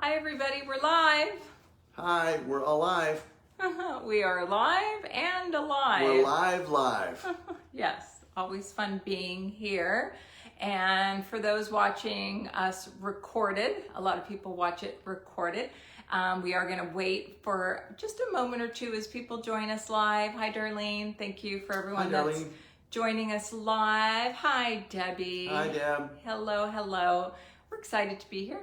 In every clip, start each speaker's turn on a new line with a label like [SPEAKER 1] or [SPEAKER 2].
[SPEAKER 1] Hi everybody, we're live.
[SPEAKER 2] Hi, we're alive.
[SPEAKER 1] We are live and alive.
[SPEAKER 2] We're live.
[SPEAKER 1] Yes, always fun being here. And for those watching us recorded, a lot of people watch it recorded. We are going to wait for just a moment or two as people join us live. Hi, Darlene. Thank you for everyone that's joining us live. Hi, Debbie.
[SPEAKER 2] Hi, Deb.
[SPEAKER 1] Hello, hello. We're excited to be here.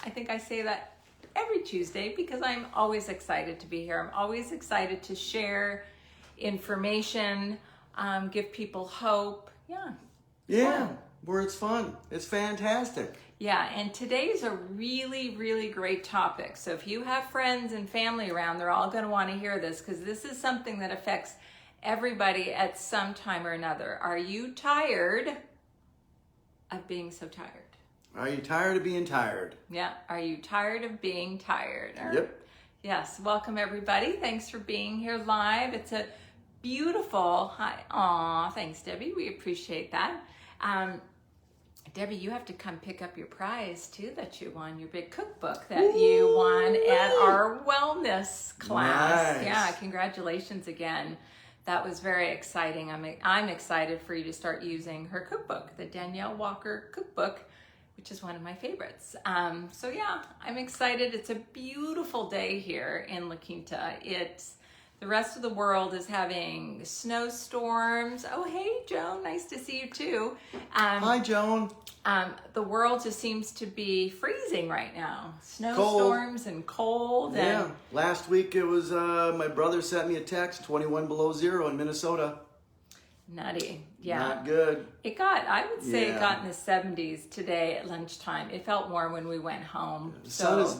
[SPEAKER 1] I think I say that every Tuesday because I'm always excited to be here. I'm always excited to share information, give people hope.
[SPEAKER 2] Yeah, where it's fun. It's fantastic.
[SPEAKER 1] Yeah, and today's a really, really great topic. So if you have friends and family around, they're all going to want to hear this because this is something that affects everybody at some time or another. Are you tired of being so tired?
[SPEAKER 2] Are you tired of being tired?
[SPEAKER 1] Yeah, are you tired of being tired?
[SPEAKER 2] Yep.
[SPEAKER 1] Yes, welcome everybody. Thanks for being here live. It's a beautiful, thanks Debbie, we appreciate that. Debbie, you have to come pick up your prize too that you won, your big cookbook that you won at our wellness class.
[SPEAKER 2] Nice.
[SPEAKER 1] Yeah, congratulations again. That was very exciting. I'm excited for you to start using her cookbook, the Danielle Walker cookbook, which is one of my favorites. So yeah, I'm excited. It's a beautiful day here in La Quinta. The rest of the world is having snowstorms. Oh, hey, Joan, nice to see you too.
[SPEAKER 2] Hi, Joan.
[SPEAKER 1] The world just seems to be freezing right now. Snowstorms and cold.
[SPEAKER 2] Yeah, last week it was, my brother sent me a text, 21 below zero in Minnesota.
[SPEAKER 1] Nutty. Yeah.
[SPEAKER 2] Not good.
[SPEAKER 1] I would say it got in the 70s today at lunchtime. It felt warm when we went home.
[SPEAKER 2] The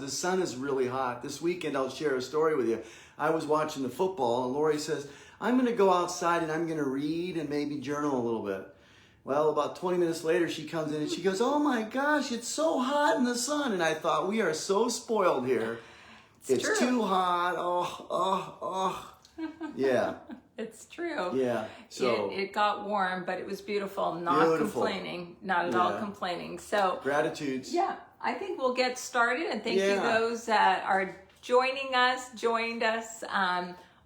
[SPEAKER 2] sun is really hot. This weekend, I'll share a story with you. I was watching the football and Lori says, I'm going to go outside and I'm going to read and maybe journal a little bit. Well, about 20 minutes later, she comes in and she goes, oh my gosh, it's so hot in the sun. And I thought, we are so spoiled here. It's too hot. Yeah.
[SPEAKER 1] It's true.
[SPEAKER 2] Yeah. So
[SPEAKER 1] it got warm, but it was beautiful. Not complaining. Not at all complaining. So
[SPEAKER 2] gratitudes.
[SPEAKER 1] Yeah. I think we'll get started, and thank you those that are joined us.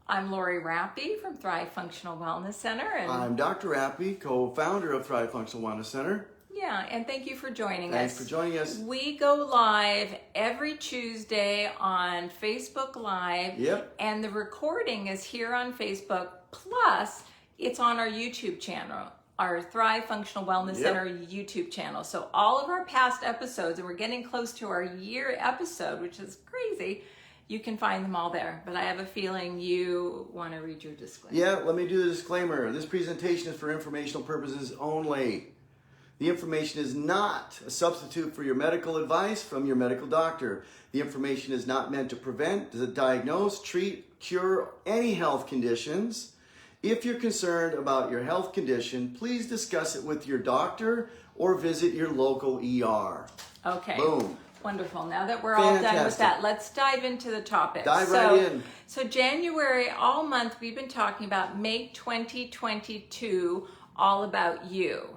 [SPEAKER 1] I'm Lori Rappy from Thrive Functional Wellness Center. And
[SPEAKER 2] I'm Dr. Rappy, co-founder of Thrive Functional Wellness Center.
[SPEAKER 1] Yeah, and thank you for joining us.
[SPEAKER 2] Thanks for joining us.
[SPEAKER 1] We go live every Tuesday on Facebook Live.
[SPEAKER 2] Yep.
[SPEAKER 1] And the recording is here on Facebook, plus it's on our YouTube channel, our Thrive Functional Wellness Center YouTube channel. So all of our past episodes, and we're getting close to our year episode, which is crazy, you can find them all there. But I have a feeling you want to read your disclaimer.
[SPEAKER 2] Yeah, let me do the disclaimer. This presentation is for informational purposes only. The information is not a substitute for your medical advice from your medical doctor. The information is not meant to prevent, diagnose, treat, cure any health conditions. If you're concerned about your health condition, please discuss it with your doctor or visit your local ER.
[SPEAKER 1] Okay.
[SPEAKER 2] Boom.
[SPEAKER 1] Wonderful. Now that we're all done with that, let's dive into the topic.
[SPEAKER 2] Dive right in.
[SPEAKER 1] So January, all month, we've been talking about make 2022 all about you.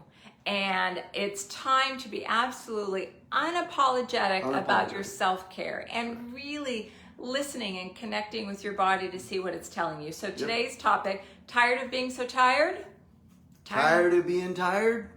[SPEAKER 1] And it's time to be absolutely unapologetic about your self-care and really listening and connecting with your body to see what it's telling you. So today's topic, tired of being so tired?
[SPEAKER 2] Tired of being tired?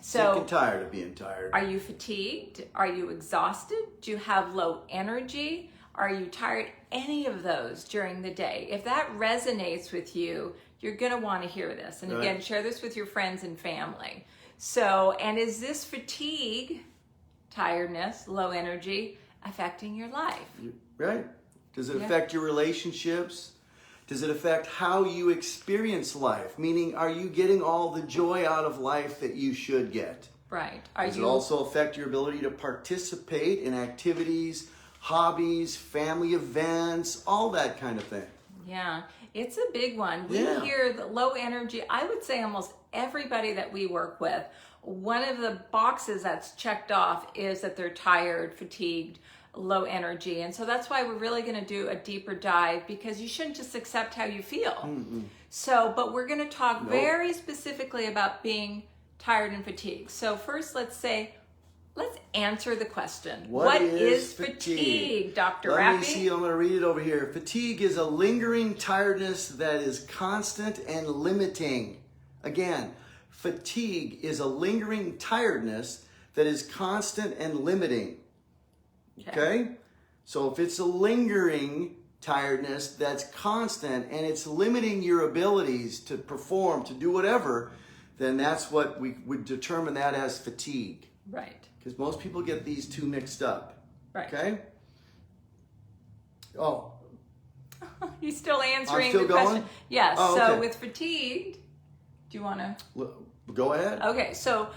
[SPEAKER 1] So,
[SPEAKER 2] sick and tired of being tired.
[SPEAKER 1] Are you fatigued? Are you exhausted? Do you have low energy? Are you tired? Any of those during the day. If that resonates with you, you're going to want to hear this. And again, share this with your friends and family. So, and is this fatigue, tiredness, low energy affecting your life?
[SPEAKER 2] Right. Does it affect your relationships? Does it affect how you experience life? Meaning, are you getting all the joy out of life that you should get?
[SPEAKER 1] Right.
[SPEAKER 2] Does it also affect your ability to participate in activities, hobbies, family events, all that kind of thing?
[SPEAKER 1] Yeah, it's a big one. We hear the low energy. I would say almost everybody that we work with, one of the boxes that's checked off is that they're tired, fatigued, low energy. And so that's why we're really going to do a deeper dive, because you shouldn't just accept how you feel. So, but we're going to talk very specifically about being tired and fatigued. So first, let's say, let's answer the question.
[SPEAKER 2] What
[SPEAKER 1] is
[SPEAKER 2] is fatigue?
[SPEAKER 1] Dr.
[SPEAKER 2] Let
[SPEAKER 1] Rappy?
[SPEAKER 2] me see, I'm going to read it over here. Fatigue is a lingering tiredness that is constant and limiting. Again, fatigue is a lingering tiredness that is constant and limiting. Okay? So if it's a lingering tiredness that's constant and it's limiting your abilities to perform, to do whatever, then that's what we would determine that as fatigue.
[SPEAKER 1] Right.
[SPEAKER 2] Because most people get these two mixed up.
[SPEAKER 1] Right.
[SPEAKER 2] Okay? Oh.
[SPEAKER 1] He's still answering
[SPEAKER 2] I'm still
[SPEAKER 1] the
[SPEAKER 2] going?
[SPEAKER 1] question. Yes.
[SPEAKER 2] Oh,
[SPEAKER 1] So
[SPEAKER 2] okay.
[SPEAKER 1] with fatigued, do you want to?
[SPEAKER 2] Go ahead.
[SPEAKER 1] Okay. So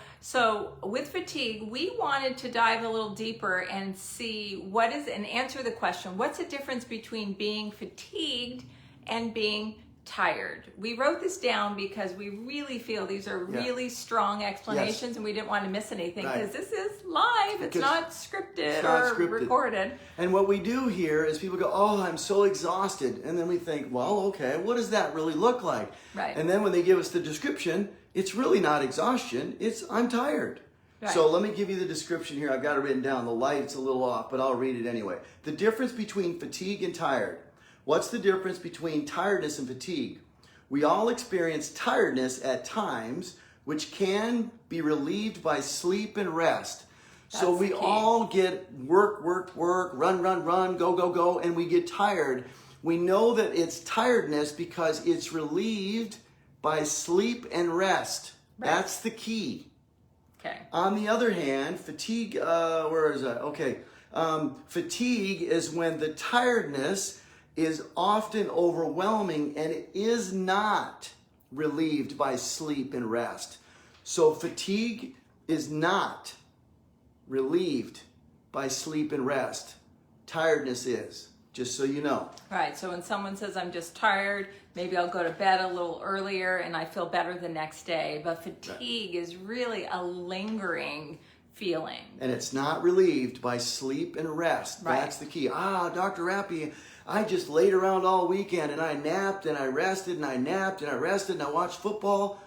[SPEAKER 1] with fatigue, we wanted to dive a little deeper and see and answer the question, what's the difference between being fatigued and being tired? We wrote this down because we really feel these are really strong explanations, and we didn't want to miss anything because this is live. It's not scripted or recorded.
[SPEAKER 2] And what we do here is people go, oh, I'm so exhausted. And then we think, well, okay, what does that really look like?
[SPEAKER 1] Right.
[SPEAKER 2] And then when they give us the description, it's really not exhaustion. It's I'm tired.
[SPEAKER 1] Right.
[SPEAKER 2] So let me give you the description here. I've got it written down. The light's a little off, but I'll read it anyway. The difference between fatigue and tired. What's the difference between tiredness and fatigue? We all experience tiredness at times, which can be relieved by sleep and rest. So we all get work, run, go, and we get tired. We know that it's tiredness because it's relieved by sleep and rest. Right. That's the key.
[SPEAKER 1] Okay.
[SPEAKER 2] On the other hand, fatigue, where is that? Okay. Fatigue is when the tiredness is often overwhelming and it is not relieved by sleep and rest. So fatigue is not relieved by sleep and rest. Tiredness is, just so you know.
[SPEAKER 1] Right, so when someone says I'm just tired, maybe I'll go to bed a little earlier and I feel better the next day. But fatigue is really a lingering feeling.
[SPEAKER 2] And it's not relieved by sleep and rest.
[SPEAKER 1] Right.
[SPEAKER 2] That's the key. Dr. Rappy, I just laid around all weekend and I napped and I rested and I napped and I rested and I watched football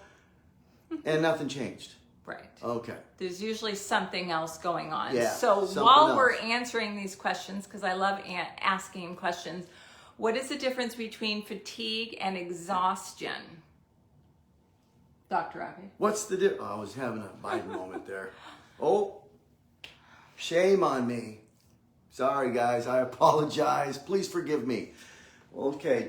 [SPEAKER 2] and nothing changed.
[SPEAKER 1] Right.
[SPEAKER 2] Okay.
[SPEAKER 1] There's usually something else going on.
[SPEAKER 2] Yeah,
[SPEAKER 1] so
[SPEAKER 2] something
[SPEAKER 1] while
[SPEAKER 2] else.
[SPEAKER 1] we're answering these questions, because I love asking questions, what is the difference between fatigue and exhaustion? Dr. Rappy?
[SPEAKER 2] What's the difference? I was having a Biden moment there. Oh, shame on me. Sorry, guys. I apologize. Please forgive me. Okay,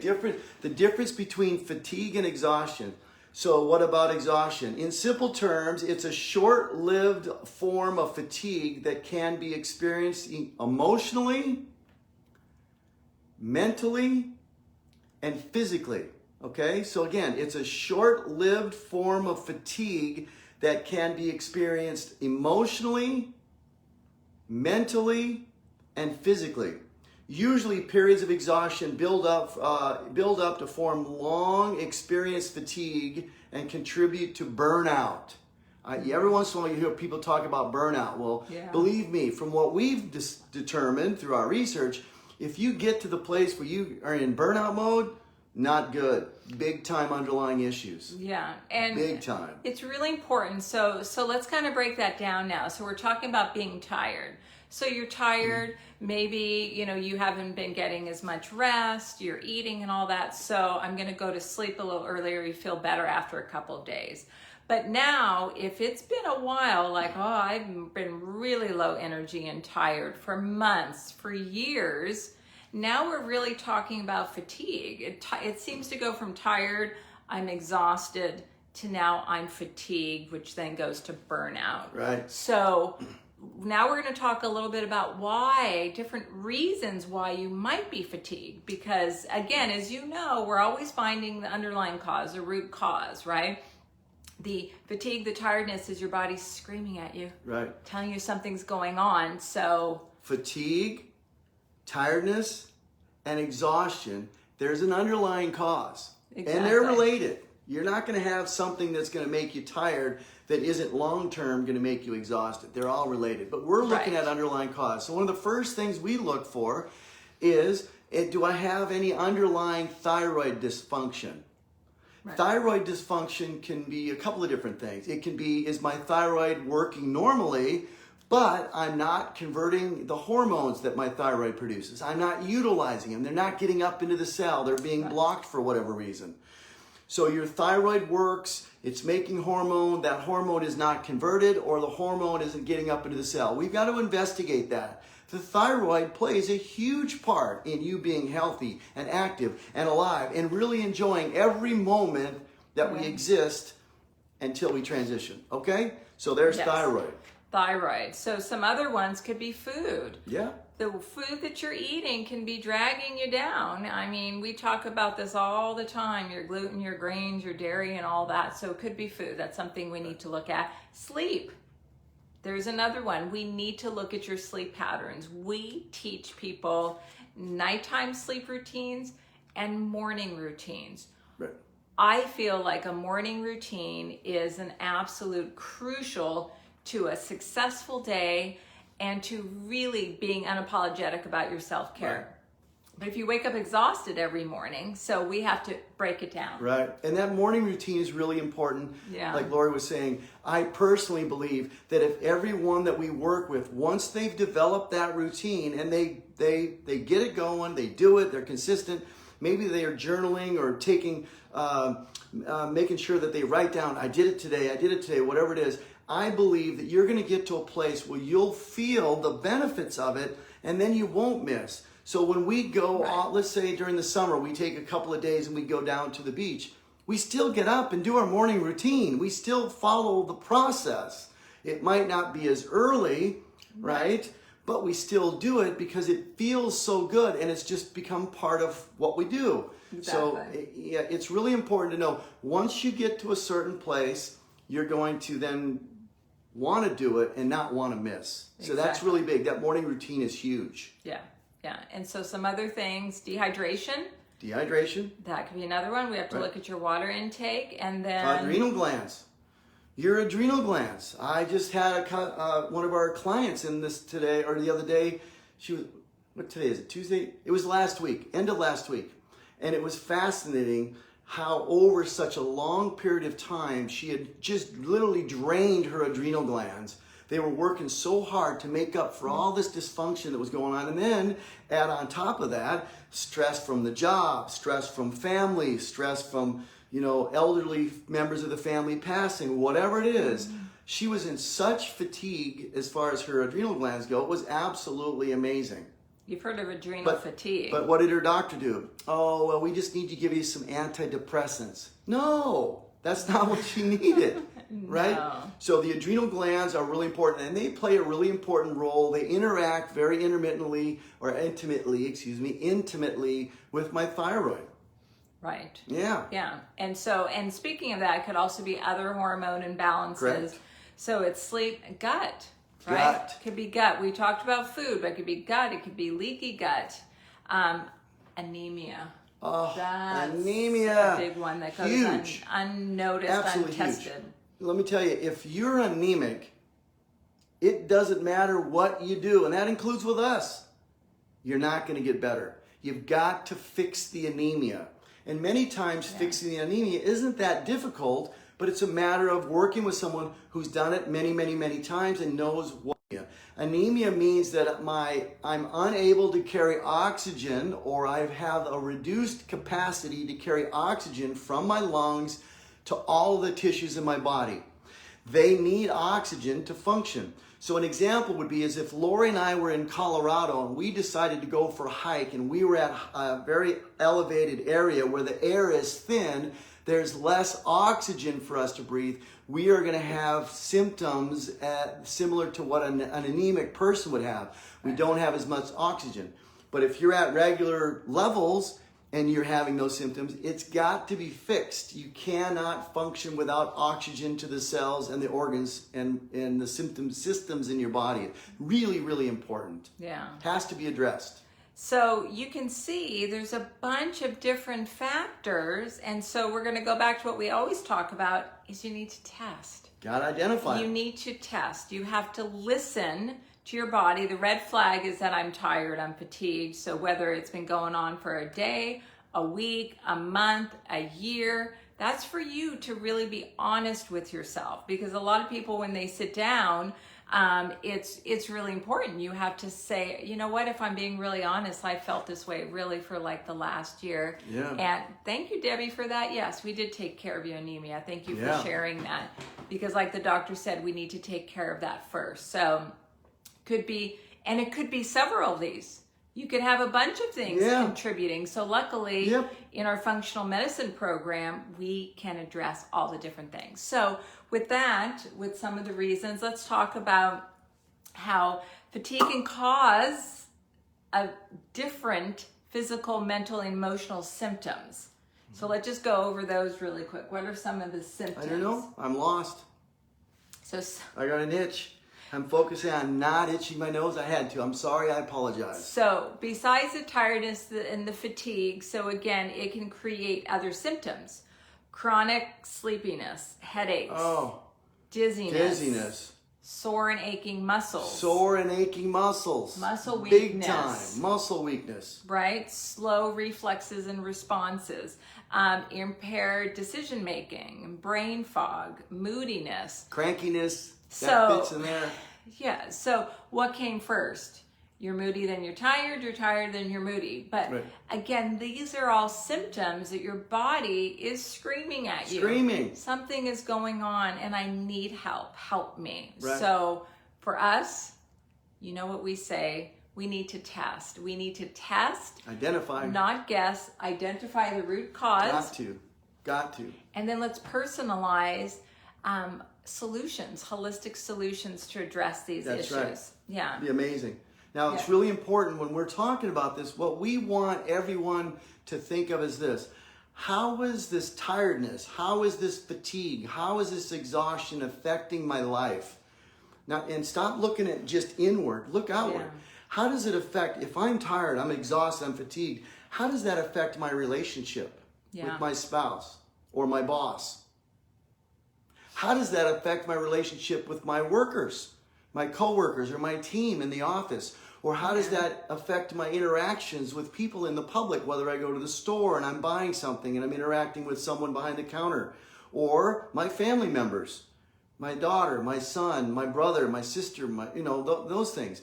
[SPEAKER 2] the difference between fatigue and exhaustion. So what about exhaustion? In simple terms, it's a short-lived form of fatigue that can be experienced emotionally, mentally, and physically. Okay, so again, it's a short-lived form of fatigue that can be experienced emotionally, mentally, and physically. Usually periods of exhaustion build up to form long experienced fatigue and contribute to burnout. Every once in a while you hear people talk about burnout. Well, believe me, from what we've determined through our research, if you get to the place where you are in burnout mode, not good. Big time underlying issues.
[SPEAKER 1] Yeah, and
[SPEAKER 2] big time.
[SPEAKER 1] It's really important. So let's kind of break that down now. So we're talking about being tired. So you're tired, maybe, you haven't been getting as much rest, you're eating and all that. So I'm going to go to sleep a little earlier. You feel better after a couple of days. But now, if it's been a while, like, I've been really low energy and tired for months, for years, now we're really talking about fatigue. It seems to go from tired, I'm exhausted, to now I'm fatigued, which then goes to burnout.
[SPEAKER 2] Right.
[SPEAKER 1] So now we're going to talk a little bit about different reasons why you might be fatigued. Because again, as you know, we're always finding the underlying cause, the root cause, right? The fatigue, the tiredness is your body screaming at you. Right. Telling you something's going on. So
[SPEAKER 2] fatigue, tiredness, and exhaustion, there's an underlying cause. Exactly. And they're related. You're not going to have something that's going to make you tired that isn't long-term going to make you exhausted. They're all related. But we're looking at underlying cause. So one of the first things we look for is, do I have any underlying thyroid dysfunction? Right. Thyroid dysfunction can be a couple of different things. It can be, is my thyroid working normally, but I'm not converting the hormones that my thyroid produces. I'm not utilizing them. They're not getting up into the cell. They're being blocked for whatever reason. So your thyroid works, it's making hormone, that hormone is not converted, or the hormone isn't getting up into the cell. We've got to investigate that. The thyroid plays a huge part in you being healthy and active and alive and really enjoying every moment that we exist until we transition. Okay? So there's thyroid.
[SPEAKER 1] Thyroid. So some other ones could be food.
[SPEAKER 2] Yeah.
[SPEAKER 1] The food that you're eating can be dragging you down. I mean, we talk about this all the time, your gluten, your grains, your dairy, and all that. So it could be food. That's something we need to look at. Sleep. There's another one. We need to look at your sleep patterns. We teach people nighttime sleep routines and morning routines.
[SPEAKER 2] Right.
[SPEAKER 1] I feel like a morning routine is an absolute crucial to a successful day and to really being unapologetic about your self-care.
[SPEAKER 2] Right.
[SPEAKER 1] But if you wake up exhausted every morning, so we have to break it down.
[SPEAKER 2] Right. And that morning routine is really important.
[SPEAKER 1] Yeah.
[SPEAKER 2] Like Lori was saying, I personally believe that if everyone that we work with, once they've developed that routine and they get it going, they do it, they're consistent, maybe they are journaling or taking, making sure that they write down, I did it today, whatever it is. I believe that you're going to get to a place where you'll feel the benefits of it and then you won't miss. So when we go, let's say during the summer, we take a couple of days and we go down to the beach, we still get up and do our morning routine. We still follow the process. It might not be as early, right? But we still do it because it feels so good and it's just become part of what we do.
[SPEAKER 1] Exactly.
[SPEAKER 2] So yeah, it's really important to know once you get to a certain place, you're going to then want to do it and not want to miss. So that's really big. That morning routine is huge.
[SPEAKER 1] Yeah. Yeah. And so some other things, dehydration.
[SPEAKER 2] Dehydration.
[SPEAKER 1] That could be another one. We have to look at your water intake and then...
[SPEAKER 2] Adrenal glands. Your adrenal glands. I just had one of our clients in this today or the other day. She was, what today is it? Tuesday? It was last week, end of last week. And it was fascinating how over such a long period of time, she had just literally drained her adrenal glands. They were working so hard to make up for all this dysfunction that was going on. And then add on top of that, stress from the job, stress from family, stress from, elderly members of the family passing, whatever it is. She was in such fatigue as far as her adrenal glands go. It was absolutely amazing.
[SPEAKER 1] You've heard of adrenal fatigue.
[SPEAKER 2] But what did her doctor do? Oh, well, we just need to give you some antidepressants. No, that's not what she needed, right?
[SPEAKER 1] No.
[SPEAKER 2] So the adrenal glands are really important, and they play a really important role. They interact very intimately with my thyroid.
[SPEAKER 1] Right.
[SPEAKER 2] Yeah.
[SPEAKER 1] Yeah. And speaking of that, it could also be other hormone imbalances.
[SPEAKER 2] Correct.
[SPEAKER 1] So it's sleep, gut. Right?
[SPEAKER 2] Gut.
[SPEAKER 1] Could be gut. We talked about food, but it could be gut. It could be leaky gut. Anemia.
[SPEAKER 2] Oh,
[SPEAKER 1] That's
[SPEAKER 2] anemia.
[SPEAKER 1] a big one that goes
[SPEAKER 2] Huge.
[SPEAKER 1] unnoticed,
[SPEAKER 2] Absolutely
[SPEAKER 1] untested.
[SPEAKER 2] huge. Let me tell you, if you're anemic, it doesn't matter what you do, and that includes with us. You're not going to get better. You've got to fix the anemia. And many times fixing the anemia isn't that difficult, but it's a matter of working with someone who's done it many, many, many times and knows what. Anemia means that I'm unable to carry oxygen, or I have a reduced capacity to carry oxygen from my lungs to all the tissues in my body. They need oxygen to function. So an example would be as if Lori and I were in Colorado and we decided to go for a hike, and we were at a very elevated area where the air is thin. There's less oxygen for us to breathe. We are going to have symptoms similar to what an anemic person would have. We don't have as much oxygen. But if you're at regular levels and you're having those symptoms, it's got to be fixed. You cannot function without oxygen to the cells and the organs and the systems in your body. Really, really important.
[SPEAKER 1] Yeah.
[SPEAKER 2] Has to be addressed.
[SPEAKER 1] So you can see there's a bunch of different factors. And so we're going to go back to what we always talk about is you need to test.
[SPEAKER 2] Got to identify.
[SPEAKER 1] You need to test. You have to listen to your body. The red flag is that I'm tired, I'm fatigued. So whether it's been going on for a day, a week, a month, a year, that's for you to really be honest with yourself. Because a lot of people, when they sit down, it's really important. You have to say, you know what, if I'm being really honest, I felt this way really for like the last year.
[SPEAKER 2] Yeah.
[SPEAKER 1] And thank you, Debbie, for that. Yes, we did take care of your anemia. Thank you for sharing that. Because like the doctor said, we need to take care of that first. So could be, and it could be several of these. You could have a bunch of things contributing. So luckily, in our functional medicine program, we can address all the different things. So with that, with some of the reasons, let's talk about how fatigue can cause a different physical, mental, and emotional symptoms. So let's just go over those really quick. What are some of the symptoms?
[SPEAKER 2] I don't know. I'm lost.
[SPEAKER 1] So
[SPEAKER 2] I got an itch. I'm focusing on not itching my nose. I had to. I'm sorry. I apologize.
[SPEAKER 1] So besides the tiredness and the fatigue, so again, it can create other symptoms. Chronic sleepiness, headaches, dizziness, sore and aching muscles. Muscle weakness.
[SPEAKER 2] Big time. Muscle weakness.
[SPEAKER 1] Right? Slow reflexes and responses. Impaired decision making, brain fog, moodiness.
[SPEAKER 2] Crankiness. That fits in there.
[SPEAKER 1] Yeah. So what came first? You're moody, then you're tired, then you're moody. But again, these are all symptoms that your body is screaming at you.
[SPEAKER 2] Screaming.
[SPEAKER 1] Something is going on and I need help. Help me.
[SPEAKER 2] Right.
[SPEAKER 1] So for us, you know what we say? We need to test. We need to test.
[SPEAKER 2] Identify.
[SPEAKER 1] Not guess. Identify the root cause.
[SPEAKER 2] Got to.
[SPEAKER 1] And then let's personalize solutions, holistic solutions to address these issues.
[SPEAKER 2] That's right.
[SPEAKER 1] Yeah.
[SPEAKER 2] It'd be amazing. Now, it's really important when we're talking about this, what we want everyone to think of is this. How is this tiredness? How is this fatigue? How is this exhaustion affecting my life? Now, and stop looking at just inward. Look outward.
[SPEAKER 1] Yeah.
[SPEAKER 2] How does it affect, if I'm tired, I'm exhausted, I'm fatigued, how does that affect my relationship with my spouse or my boss? How does that affect my relationship with my workers, my coworkers, or my team in the office? Or how does that affect my interactions with people in the public, whether I go to the store and I'm buying something and I'm interacting with someone behind the counter, or my family members, my daughter, my son, my brother, my sister, those things.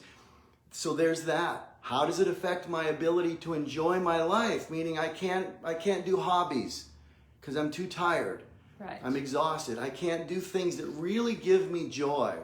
[SPEAKER 2] So there's that. How does it affect my ability to enjoy my life? Meaning I can't do hobbies because I'm too tired.
[SPEAKER 1] Right.
[SPEAKER 2] I'm exhausted. I can't do things that really give me joy.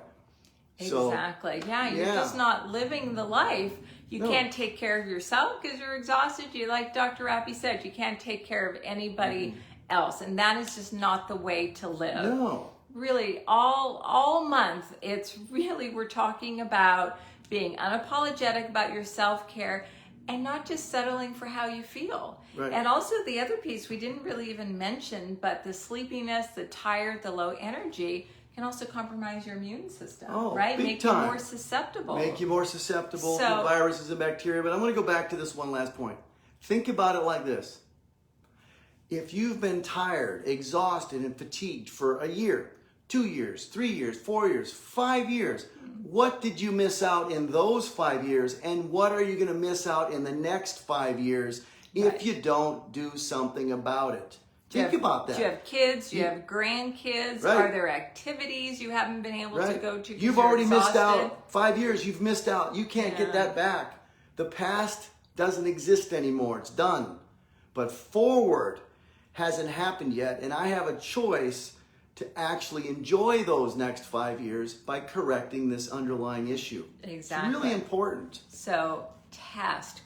[SPEAKER 1] Exactly. You're just not living the life. You can't take care of yourself because you're exhausted. You, like Dr. Rappy said, you can't take care of anybody else. And that is just not the way to live.
[SPEAKER 2] No.
[SPEAKER 1] Really, all month, it's really, we're talking about being unapologetic about your self-care and not just settling for how you feel.
[SPEAKER 2] Right.
[SPEAKER 1] And also the other piece we didn't really even mention, but the sleepiness, the tired, the low energy can also compromise your immune system, right? Make you more susceptible.
[SPEAKER 2] Make you more susceptible to viruses and bacteria. But I'm going to go back to this one last point. Think about it like this. If you've been tired, exhausted, and fatigued for a year, 2 years, 3 years, 4 years, 5 years, what did you miss out in those 5 years? And what are you going to miss out in the next 5 years if you don't do something about it? Think about that.
[SPEAKER 1] Do you have kids? Do you have grandkids?
[SPEAKER 2] Right.
[SPEAKER 1] Are there activities you haven't been able to go to?
[SPEAKER 2] You've already missed out 5 years. You've missed out. You can't get that back. The past doesn't exist anymore. It's done. But forward hasn't happened yet. And I have a choice to actually enjoy those next 5 years by correcting this underlying issue.
[SPEAKER 1] Exactly.
[SPEAKER 2] It's really important.
[SPEAKER 1] So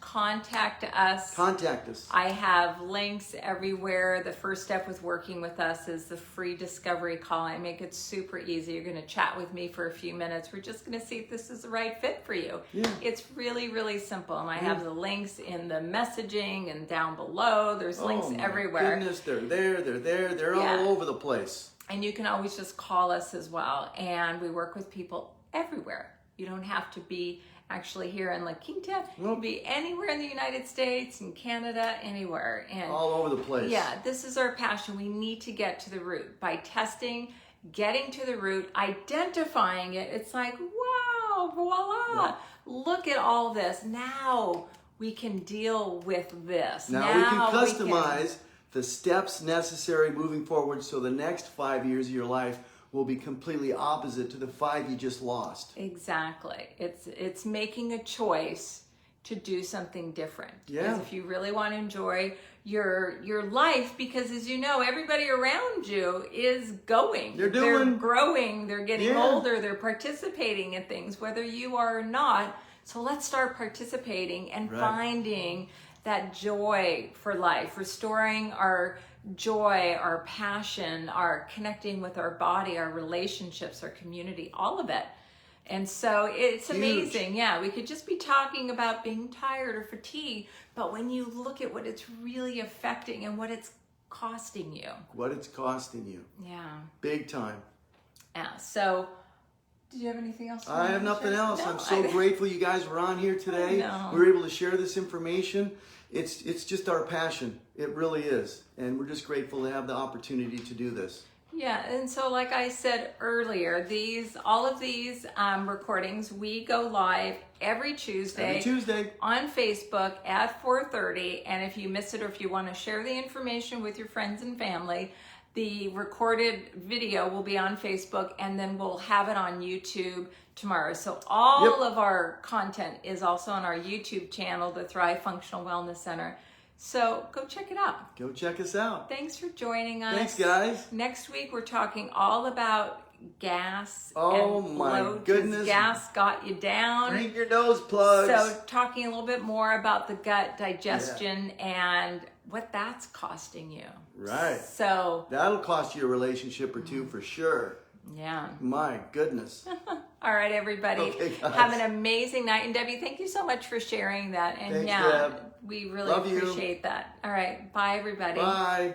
[SPEAKER 1] contact us.
[SPEAKER 2] Contact us.
[SPEAKER 1] I have links everywhere. The first step with working with us is the free discovery call. I make it super easy. You're going to chat with me for a few minutes. We're just going to see if this is the right fit for you.
[SPEAKER 2] Yeah.
[SPEAKER 1] It's really, really simple. And I have the links in the messaging and down below. There's links everywhere.
[SPEAKER 2] Goodness, they're there. They're all over the place.
[SPEAKER 1] And you can always just call us as well. And we work with people everywhere. You don't have to be actually here in La Quinta. You can be anywhere in the United States, in Canada, anywhere. And
[SPEAKER 2] all over the place.
[SPEAKER 1] Yeah, this is our passion. We need to get to the root. By testing, getting to the root, identifying it, it's like, wow, voila. Yeah. Look at all this. Now we can deal with this.
[SPEAKER 2] Now we can customize the steps necessary moving forward so the next 5 years of your life will be completely opposite to the 5 you just lost.
[SPEAKER 1] Exactly. It's making a choice to do something different.
[SPEAKER 2] Yeah.
[SPEAKER 1] Because if you really want to enjoy your life, because as you know, everybody around you is going.
[SPEAKER 2] They're
[SPEAKER 1] growing, they're getting
[SPEAKER 2] Yeah.
[SPEAKER 1] older, they're participating in things, whether you are or not. So let's start participating and
[SPEAKER 2] Right.
[SPEAKER 1] finding that joy for life, restoring our joy, our passion, our connecting with our body, our relationships, our community, all of it. And so it's
[SPEAKER 2] Huge.
[SPEAKER 1] amazing. Yeah, we could just be talking about being tired or fatigued, but when you look at what it's really affecting and what it's costing you.
[SPEAKER 2] What it's costing you.
[SPEAKER 1] Yeah.
[SPEAKER 2] Big time.
[SPEAKER 1] Yeah. So, did you have anything else?
[SPEAKER 2] I have nothing else.
[SPEAKER 1] No,
[SPEAKER 2] I'm so grateful you guys were on here today.
[SPEAKER 1] know.
[SPEAKER 2] We were able to share this information. It's just our passion. It really is. And we're just grateful to have the opportunity to do this.
[SPEAKER 1] Yeah, and so like I said earlier, all of these recordings, we go live every Tuesday on Facebook at 4:30. And if you miss it or if you want to share the information with your friends and family, the recorded video will be on Facebook, and then we'll have it on YouTube tomorrow. So all of our content is also on our YouTube channel, the Thrive Functional Wellness Center. So go check it out.
[SPEAKER 2] Go check us out.
[SPEAKER 1] Thanks for joining us.
[SPEAKER 2] Thanks, guys.
[SPEAKER 1] Next week, we're talking all about gas.
[SPEAKER 2] Oh,
[SPEAKER 1] and
[SPEAKER 2] my
[SPEAKER 1] bloat.
[SPEAKER 2] goodness.
[SPEAKER 1] Has gas got you down?
[SPEAKER 2] Drink your nose plugs.
[SPEAKER 1] So talking a little bit more about the gut digestion and what that's costing you.
[SPEAKER 2] Right.
[SPEAKER 1] So
[SPEAKER 2] that'll cost you a relationship or two for sure.
[SPEAKER 1] yeah.
[SPEAKER 2] My goodness.
[SPEAKER 1] All right, everybody.
[SPEAKER 2] Okay, guys.
[SPEAKER 1] Have an amazing night. And Debbie, thank you so much for sharing that. And
[SPEAKER 2] Thanks,
[SPEAKER 1] yeah,
[SPEAKER 2] Deb.
[SPEAKER 1] we really
[SPEAKER 2] Love you.
[SPEAKER 1] appreciate that. All right. Bye, everybody.
[SPEAKER 2] Bye.